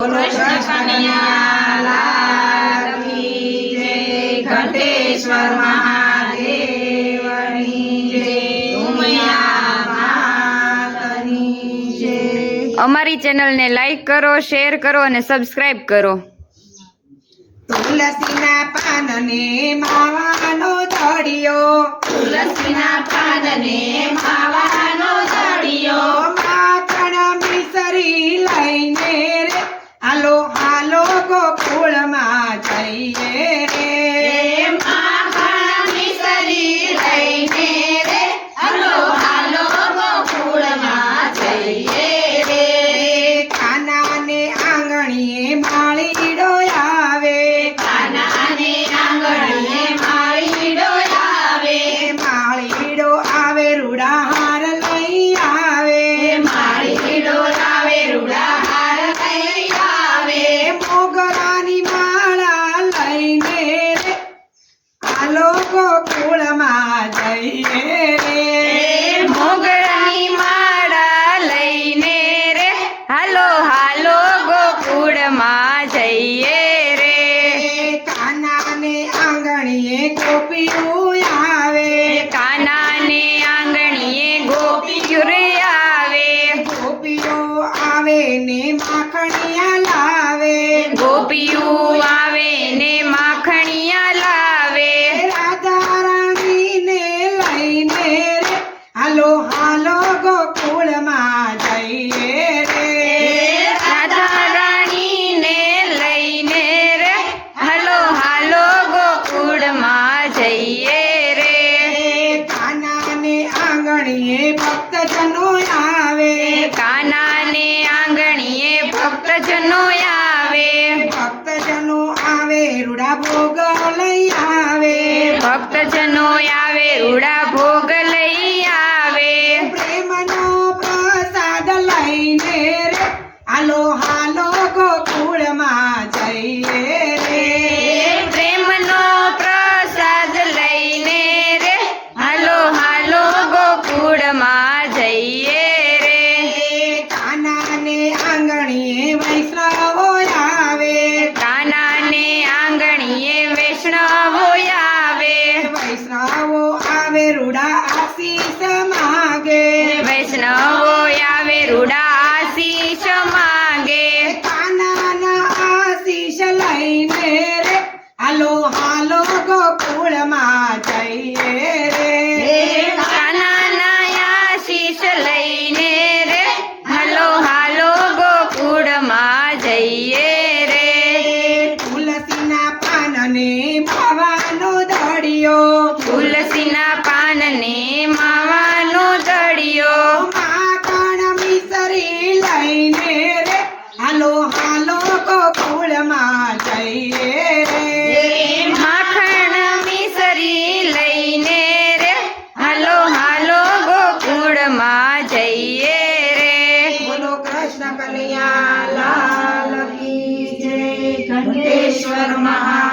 कृष्ण कन्हैया लाल की जय। घंटेश्वर महादेवनी जय। उमिया मातनी जय। અમારી ચેનલને લાઈક કરો, શેર કરો અને સબસ્ક્રાઇબ કરો. તુલસીના પાનને માવાનો દળિયો, તુલસીના પાનને માવાનો દળિયો, માખણ મિસરી લઈને રે હાલો હાલો ગોકુળમાં જઈએ રે. માખણ મિસરી લઈને રે હાલો હાલો ગોકુળમાં જઈએ રે. કાનાને આંગણીએ માળીડો આવે, કાનાને આંગણીએ માળીડો આવે, માળીડો આવે રૂડા હાર લઈ આવે, માળીડો આવે રૂડા હાર લઈ આવે. મોગરાની માળા લઈને રે હાલો ગોકુળમાં જઈએ રે. મોગરાની માળા લઈને રે હાલો હાલો ગોકુળમાં જઈએ રે. કાનાને આંગણીએ ગોપીઓ આવે, કાનાને આંગણીએ ગોપીઓ રે આવે, ગોપીઓ આવે ને માખણિયા લાવે, ગોપીઓ આવે ને માખણિયા લાવે. રાધા રાણીને લઈને રે હાલો હાલો ગોકુળમાં જઈએ રે. રાધા રાણીને લઈને રે હાલો હાલો ગોકુળમાં જઈએ રે. કાનાને આંગણીએ ભક્તજનો આવે, કાનાને આંગણીએ ભક્તજનો આવે, ભક્તજનો આવે રૂડા ભોગ લઈ આવે, ભક્તજનો આવે રૂડા ભોગ લઈ આવે. પ્રેમનો પ્રસાદ લઈને રે હાલો હાલો ગોકુળમાં જઈએ રે. પ્રેમનો પ્રસાદ લઈને રે હાલો હાલો ગોકુળમાં જઈએ રે. કાનાને આંગણીએ વૈષ્ણવો આવે, કાનાને આંગણીએ વૈષ્ણવો આવે, વૈષ્ણવો આવે રૂડા આશીષ માગે, વૈષ્ણવો આવે રૂડા આશીષ માગે. કાનાના આશીષ લઈને રે હાલો હાલો ગોકુળમાં જઈએ રે. કાનાના આશીષ લઈને રે હાલો હાલો ગોકુળમાં જઈએ રે. તુલસીના પાનને માવાનો દળિયો, તુલસીના પાનને માવાનો દળિયો, માખણ મિસરી લઈને રે હાલો હાલો ગોકુળમાં જઈએ રે. માખણ મિસરી લઈને રે હાલો હાલો ગોકુળમાં જઈએ રે. બોલો કૃષ્ણ કનૈયા લાલ કી જય. ઘંટેશ્વર મહા